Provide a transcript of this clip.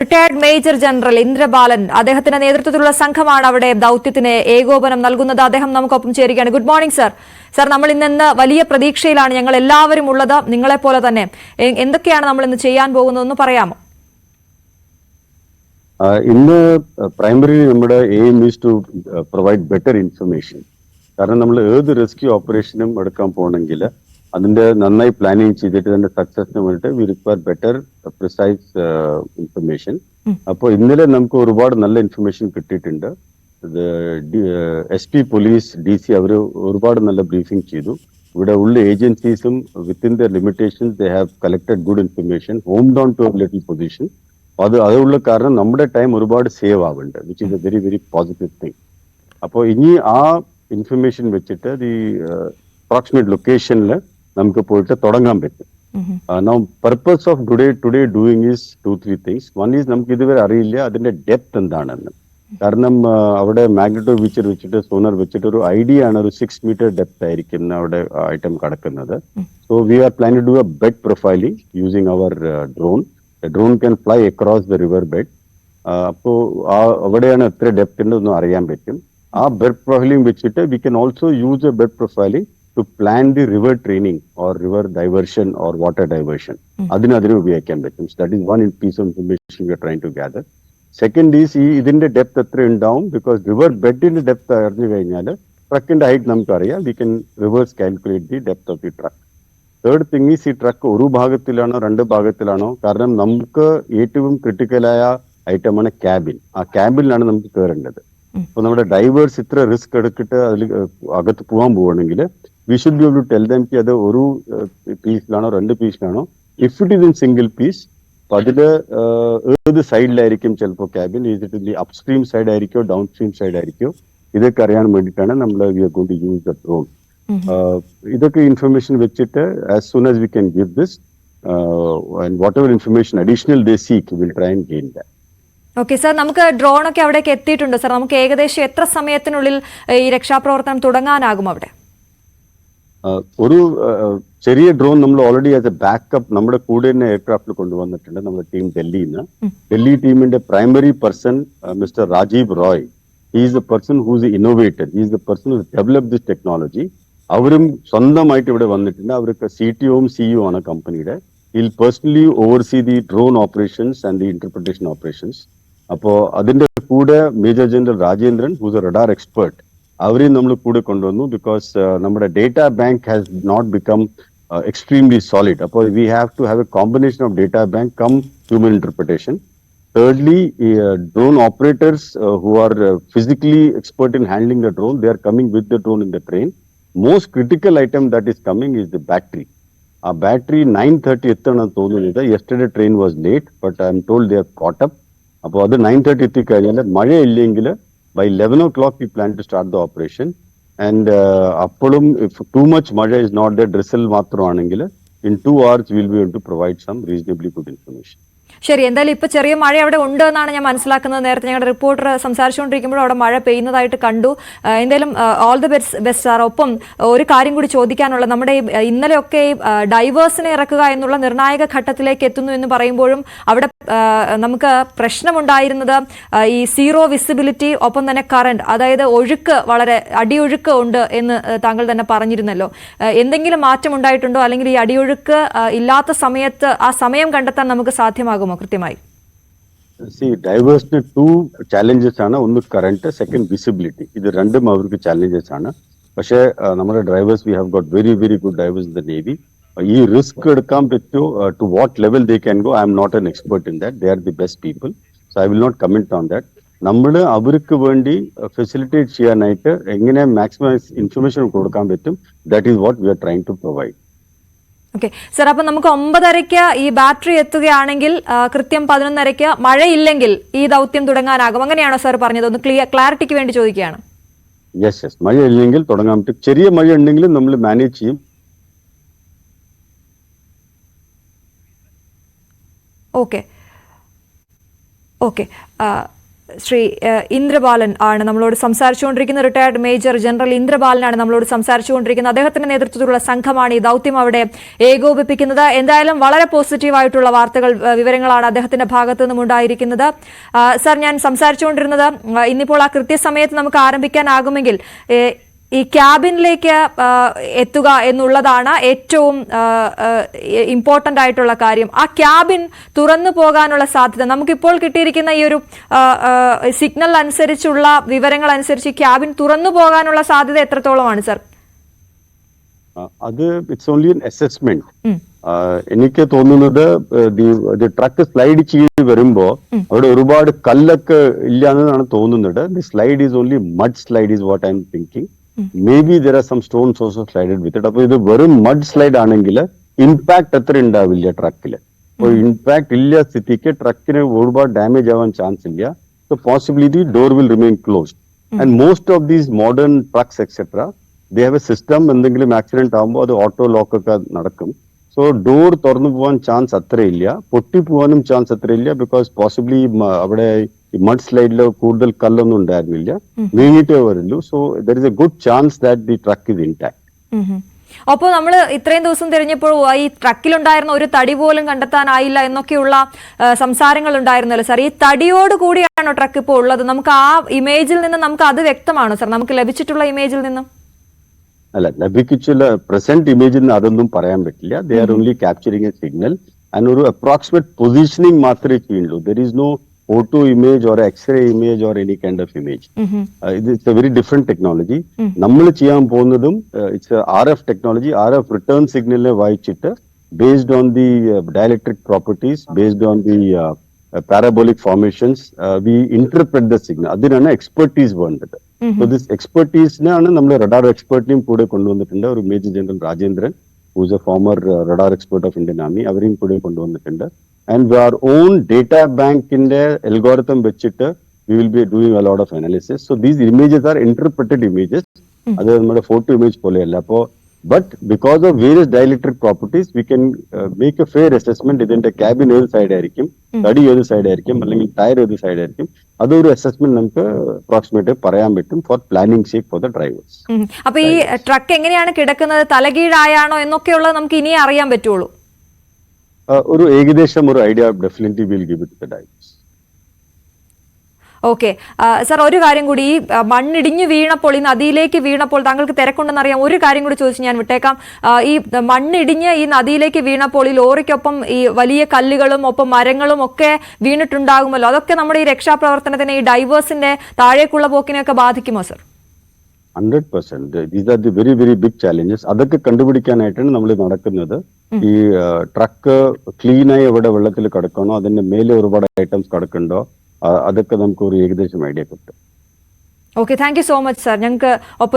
Retired major general Indrabalan അദ്ദേഹത്തിന്റെ നേതൃത്വത്തിലുള്ള സംഘമാണ് അവിടെ ദൌത്യത്തിന് ഏകോപനം നൽകുന്നത്. അദ്ദേഹം നമുക്കൊപ്പം ചേരുകയാണ്. Good morning sir. സർ, നമ്മൾ ഇന്ന് വലിയ പ്രതീക്ഷയിലാണ് ഞങ്ങൾ എല്ലാവരും ഉള്ളത്, നിങ്ങളെപ്പോലെ തന്നെ. എന്തൊക്കെയാണ് നമ്മൾ ഇന്ന് ചെയ്യാൻ പോകുന്നതെന്ന് പറയാമോ? ഇന്ന് പ്രൈമറി നമ്മുടെ aim is to provide better information. കാരണം നമ്മൾ ഏത് റെസ്ക്യൂ ഓപ്പറേഷനും എടുക്കാൻ പോകണമെങ്കിൽ അതിന്റെ നന്നായി പ്ലാനിങ് ചെയ്തിട്ട് അതിന്റെ സക്സസിന് വേണ്ടിയിട്ട് V require better precise information. അപ്പോൾ ഇന്നലെ നമുക്ക് ഒരുപാട് നല്ല ഇൻഫർമേഷൻ കിട്ടിയിട്ടുണ്ട്. SP പോലീസ് DC അവർ ഒരുപാട് നല്ല ബ്രീഫിംഗ് ചെയ്തു. ഇവിടെ ഉള്ള ഏജൻസീസും within the limitations they have collected good information, home down to little position. അതുള്ള കാരണം നമ്മുടെ ടൈം ഒരുപാട് സേവ് ആവുന്നുണ്ട്, which is a very very positive thing. അപ്പോൾ ഇനി ആ ഇൻഫർമേഷൻ വെച്ചിട്ട് ഈ അപ്രോക്സിമേറ്റ് ലൊക്കേഷനിൽ നമുക്ക് പോയിട്ട് തുടങ്ങാൻ പറ്റും. Now purpose of today doing is 2-3 things. One is നമുക്ക് ഇതുവരെ അറിയില്ല അതിന്റെ ഡെപ്ത് എന്താണെന്ന്. കാരണം അവിടെ മാഗ്നറ്റോമീറ്റർ വെച്ചിട്ട് സോണർ വെച്ചിട്ട് ഒരു ഐഡിയ ആണ്, ഒരു 6 meter ഡെപ്ത് ആയിരിക്കും അവിടെ ഐറ്റം കിടക്കുന്നത്. So we are planning to do a bed profiling using our drone. Drone can fly across the river bed. അപ്പോൾ അവിടെയാണ് എത്ര ഡെപ്ത് ഉണ്ടെന്ന് അറിയാൻ പറ്റും. ആ ബെഡ് പ്രൊഫൈലിംഗ് വെച്ചിട്ട് we can also use a bed profiling to plan the river training or river diversion or water diversion. അതിന് ഉപയോഗിക്കാൻ പറ്റും. So that is one piece of information we are trying to gather. Second is ഇതിന്റെ depth എത്ര ഉണ്ടാവും, because river ബെഡിന്റെ depth അറിഞ്ഞു കഴിഞ്ഞാൽ ട്രക്കിന്റെ height നമുക്ക് അറിയാം. We can reverse calculate the depth of the truck. Third thing is ഈ truck ഒരു ഭാഗത്തിലാണോ 2 ഭാഗത്തിലാണോ, കാരണം നമുക്ക് ഏറ്റവും ക്രിട്ടിക്കലായ ഐറ്റമാണ് ക്യാബിൻ. ആ ക്യാബിനിലാണ് നമുക്ക് കയറേണ്ടത്. അപ്പൊ നമ്മുടെ ഡൈവേഴ്സ് ഇത്ര റിസ്ക് എടുത്തിട്ട് അതിൽ അകത്ത് പോകാൻ പോവുകയാണെങ്കിൽ we should be able to tell them അത് ഒരു പീസിലാണോ 2 പീസിലാണോ. If it is in single piece, അപ്പൊ അതില് ഏത് സൈഡിലായിരിക്കും ചിലപ്പോൾ cabin, it upstream side ആയിരിക്കോ ഡൗൺ സ്ട്രീം സൈഡ് ആയിരിക്കോ, ഇതൊക്കെ അറിയാൻ വേണ്ടിയിട്ടാണ് നമ്മൾ we are going to use the drone. ഇതൊക്കെ ഇൻഫർമേഷൻ വെച്ചിട്ട് as soon as we can give this and whatever information additional they seek will try and gain that. Okay sir, നമുക്ക് drone ഒക്കെ അവിടേക്ക് എത്തിയിട്ടുണ്ട് സർ. നമുക്ക് ഏകദേശം എത്ര സമയത്തിനുള്ളിൽ ഈ രക്ഷാപ്രവർത്തനം തുടങ്ങാനാകും അവിടെ? ഒരു ചെറിയ ഡ്രോൺ നമ്മൾ ഓൾറെഡി ആസ് എ ബാക്കപ്പ് നമ്മുടെ കൂടെ തന്നെ എയർക്രാഫ്റ്റിൽ കൊണ്ടുവന്നിട്ടുണ്ട്. നമ്മുടെ ടീം ഡൽഹിയിൽ നിന്ന്. ഡൽഹി ടീമിന്റെ primary person mister Rajeev Roy, he's the person who's innovated, he's the person who develop this technology. അവരും സ്വന്തമായിട്ട് ഇവിടെ വന്നിട്ടുണ്ട്. അവർക്ക് CTOയും CEO ആണ് കമ്പനിയുടെ. Will personally oversee the drone operations and the interpretation operations. അപ്പോൾ അതിന്റെ കൂടെ major general Rajendran who's a radar expert, അവരെയും നമ്മൾ കൂടെ കൊണ്ടുവന്നു. ബിക്കോസ് നമ്മുടെ data bank has not become extremely solid. അപ്പോൾ we have to have a combination of data bank cum human interpretation. Thirdly, drone operators who are physically expert in handling the drone, they are coming with the drone in the train. Most critical item that is coming is the battery. Our battery 9:30 എത്തണം തോന്നുന്നില്ല. Yesterday train was late, but I am told they have caught up. അപ്പോൾ അത് 9:30 എത്തിക്കഴിഞ്ഞാൽ മഴയില്ലെങ്കിൽ by 11 o'clock we plan to start the operation. And appadum if too much maya is not there, drizzle മാത്രമാണെങ്കിൽ in 2 hours we will be able to provide some reasonably good information. ശരി, എന്തായാലും ഇപ്പൊ ചെറിയ മഴ അവിടെ ഉണ്ട് എന്നാണ് ഞാൻ മനസ്സിലാക്കുന്നത്. നേരത്തെ ഞങ്ങളുടെ റിപ്പോർട്ടർ സംസാരിച്ചുകൊണ്ടിരിക്കുമ്പോൾ അവിടെ മഴ പെയ്യുന്നതായിട്ട് കണ്ടു. എന്തായാലും ഓൾ ദി ബെസ്റ്റ് സാർ. ഒപ്പം ഒരു കാര്യം കൂടി ചോദിക്കാനുള്ള, നമ്മുടെ ഇന്നലെയൊക്കെ ഡൈവേഴ്സിനെ ഇറക്കുക എന്നുള്ള നിർണായക ഘട്ടത്തിലേക്ക് എത്തുന്നു എന്ന് പറയുമ്പോഴും അവിടെ നമുക്ക് പ്രശ്നമുണ്ടായിരുന്നത് ഈ സീറോ വിസിബിലിറ്റി, ഒപ്പം തന്നെ കറണ്ട്, അതായത് ഒഴുക്ക്, വളരെ അടിയൊഴുക്ക് ഉണ്ട് എന്ന് താങ്കൾ തന്നെ പറഞ്ഞിരുന്നല്ലോ. എന്തെങ്കിലും മാറ്റം ഉണ്ടായിട്ടുണ്ടോ, അല്ലെങ്കിൽ ഈ അടിയൊഴുക്ക് ഇല്ലാത്ത സമയത്ത് ആ സമയം കണ്ടെത്താൻ നമുക്ക് സാധ്യമാകുമോ കൃത്യമായി? ഡൈവേഴ്സിന് 2 ചാലഞ്ചസ് ആണ്. ഒന്ന് കറണ്ട്, സെക്കൻഡ് വിസിബിലിറ്റി. ഇത് രണ്ടും അവർക്ക് ചാലഞ്ചസ് ആണ്. പക്ഷേ നമ്മുടെ drivers, we have got very very good drivers in the Navy. ഈ റിസ്ക് എടുക്കാൻ പറ്റുമോ, to what level they can go, I'm not an expert in that. They are the best people, so I will not comment on that. നമ്മൾ അവർക്ക് വേണ്ടി facilitate ചെയ്യാനായിട്ട് എങ്ങനെ maximum information കൊടുക്കാൻ പറ്റും, that is what we are trying to provide. Okay sir, അപ്പൊ നമുക്ക് 9:30 ഈ ബാറ്ററി എത്തുകയാണെങ്കിൽ കൃത്യം 11:30 മഴയില്ലെങ്കിൽ ഈ ദൗത്യം തുടങ്ങാനാകും, അങ്ങനെയാണോ സാർ പറഞ്ഞത്? ഒന്ന് ക്ലാരിറ്റിക്ക് വേണ്ടി ചോദിക്കുകയാണ്. യെസ്, മഴ ഇല്ലെങ്കിൽ തുടങ്ങാൻ പറ്റും. ചെറിയ മഴ ഉണ്ടെങ്കിലും നമ്മൾ മാനേജ് ചെയ്യും. ഓക്കെ ഓക്കെ ശ്രീ ഇന്ദ്രബാലൻ ആണ് നമ്മളോട് സംസാരിച്ചുകൊണ്ടിരിക്കുന്ന. റിട്ടയർഡ് മേജർ ജനറൽ ഇന്ദ്രബാലനാണ് നമ്മളോട് സംസാരിച്ചുകൊണ്ടിരിക്കുന്നത്. അദ്ദേഹത്തിന്റെ നേതൃത്വത്തിലുള്ള സംഘമാണ് ഈ ദൗത്യം അവിടെ ഏകോപിപ്പിക്കുന്നത്. എന്തായാലും വളരെ പോസിറ്റീവായിട്ടുള്ള വാർത്തകൾ, വിവരങ്ങളാണ് അദ്ദേഹത്തിന്റെ ഭാഗത്തു നിന്നും ഉണ്ടായിരിക്കുന്നത്. സർ, ഞാൻ സംസാരിച്ചുകൊണ്ടിരുന്നത് ഇന്നിപ്പോൾ ആ കൃത്യസമയത്ത് നമുക്ക് ആരംഭിക്കാനാകുമെങ്കിൽ ഈ ക്യാബിനിലേക്ക് എത്തുക എന്നുള്ളതാണ് ഏറ്റവും ഇമ്പോർട്ടന്റ് ആയിട്ടുള്ള കാര്യം. ആ ക്യാബിൻ തുറന്നു പോകാനുള്ള സാധ്യത, നമുക്കിപ്പോൾ കിട്ടിയിരിക്കുന്ന ഈ ഒരു സിഗ്നൽ അനുസരിച്ചുള്ള വിവരങ്ങൾ അനുസരിച്ച് ക്യാബിൻ തുറന്നു പോകാനുള്ള സാധ്യത എത്രത്തോളമാണ് സർ? അത് ഇറ്റ്സ് ഓൺലി എൻ അസസ്മെന്റ്. എനിക്ക് തോന്നുന്നത് ട്രക്ക് സ്ലൈഡ് ചെയ്ത് വരുമ്പോ അവിടെ ഒരുപാട് കല്ലൊക്കെ ഇല്ലാന്നാണ് തോന്നുന്നത്. The slide is only mud slide is what I am thinking. Maybe there are some stones also slided with it. അപ്പൊ ഇത് വെറും മഡ് സ്ലൈഡ് ആണെങ്കിൽ ഇമ്പാക്ട് അത്ര ഉണ്ടാവില്ല ട്രക്കില്. അപ്പൊ ഇമ്പാക്ട് ഇല്ല സ്ഥിതിക്ക് ട്രക്കിന് ഒരുപാട് ഡാമേജ് ആവാൻ ചാൻസ് ഇല്ല. So possibility door will remain closed. And most of these modern trucks etcetera they have A system. എന്തെങ്കിലും ആക്സിഡന്റ് ആകുമ്പോൾ അത് ഓട്ടോ ലോക്ക് ഒക്കെ നടക്കും. സോ ഡോർ തുറന്നു പോകാൻ ചാൻസ് അത്രയില്ല, പൊട്ടിപ്പോവാനും ചാൻസ് അത്രയില്ല. ബിക്കോസ് പോസിബിളി അവിടെ ഈ മഡ് സ്ലൈഡിൽ കൂടുതൽ കല്ലൊന്നും ഉണ്ടായിരുന്നില്ല, നീങ്ങിട്ടേ വരുള്ളൂ. So there is A good chance that the truck is intact. അപ്പോൾ നമ്മൾ ഇത്രയും ദിവസം തിരഞ്ഞപ്പോൾ ഈ ട്രക്കിലുണ്ടായിരുന്ന ഒരു തടി പോലും കണ്ടെത്താനായില്ല എന്നൊക്കെയുള്ള സംസാരങ്ങൾ ഉണ്ടായിരുന്നല്ലോ സർ. ഈ തടിയോട് കൂടിയാണോ ട്രക്ക് ഇപ്പോൾ ഉള്ളത്? നമുക്ക് ആ ഇമേജിൽ നിന്ന് നമുക്ക് അത് വ്യക്തമാണോ സർ, നമുക്ക് ലഭിച്ചിട്ടുള്ള ഇമേജിൽ നിന്നും? അല്ല, ലഭിച്ചിട്ടുള്ള പ്രസന്റ് ഇമേജിൽ നിന്ന് അതൊന്നും പറയാൻ പറ്റില്ല. They are only capturing a signal and ഒരു അപ്രോക്സിമേറ്റ് പൊസിഷനിങ് മാത്രമേ ചെയ്യുള്ളൂ. There is no photo image or x-ray image or any kind of image. It's a very different technology. നമ്മൾ ചെയ്യാൻ പോകുന്നതും it's a RF technology. RF return signal വായിച്ചിട്ട് based on the dielectric properties, based on the parabolic formations, we interpret the signal. അതിനാണ് expertise വേണ്ടത്. So this expertise-നാണ് നമ്മൾ radar എക്സ്പെർട്ടിനെയും കൂടെ കൊണ്ടുവന്നിട്ടുണ്ട്. ഒരു major general Rajendran, who is a former radar expert of Indian Army, അവരെയും കൂടെ കൊണ്ടുവന്നിട്ടുണ്ട്. And our own data bank in the algorithm vechittu we will be doing a lot of analysis. So these images are interpreted images. Adu nammade photo image pole alla. But because of various dielectric properties, we can make a fair assessment. Idinte cabin edu side aayirikkum, tadi edu side aayirikkum, allengil tire edu side aayirikkum. Adu oru assessment namukku approximate parayan pettum for planning sake for the drivers. appo ee truck enganeyana kidakkunnathu തലകീഴായാണോ എന്നൊക്കെയുള്ളത് നമുക്ക് ഇനി അറിയാൻ പറ്റുള്ളൂ. ഒരു ഏകദേശം ഒരു idea definitely will give it the divers. Okay sir, ഒരു കാര്യം കൂടി, ഈ മണ്ണിടിഞ്ഞു വീണപ്പോൾ, ഈ നദിയിലേക്ക് വീണപ്പോൾ താങ്കൾക്ക് തിരക്കുണ്ടെന്നറിയാം. ഒരു കാര്യം കൂടി ചോദിച്ച് ഞാൻ വിട്ടേക്കാം. ഈ മണ്ണിടിഞ്ഞ് ഈ നദിയിലേക്ക് വീണപ്പോൾ ഈ ലോറിക്കൊപ്പം ഈ വലിയ കല്ലുകളും ഒപ്പം മരങ്ങളും ഒക്കെ വീണിട്ടുണ്ടാകുമല്ലോ. അതൊക്കെ നമ്മുടെ ഈ രക്ഷാപ്രവർത്തനത്തിനെ, ഈ ഡൈവേഴ്സിന്റെ താഴേക്കുള്ള പോക്കിനെയൊക്കെ ബാധിക്കുമോ sir? 100%. These are the very very big challenges. അതൊക്കെ കണ്ടുപിടിക്കാനായിട്ടാണ് നമ്മൾ നടക്കുന്നത്. ഈ ട്രക്ക് ക്ലീനായി എവിടെ വെള്ളത്തിൽ കിടക്കണോ, അതിന്റെ മേലെ ഒരുപാട് ഐറ്റംസ് കിടക്കണ്ടോ, അതൊക്കെ നമുക്ക് ഒരു ഏകദേശം ഐഡിയ കിട്ടും. Okay, thank you so much sir. ഞങ്ങൾക്ക്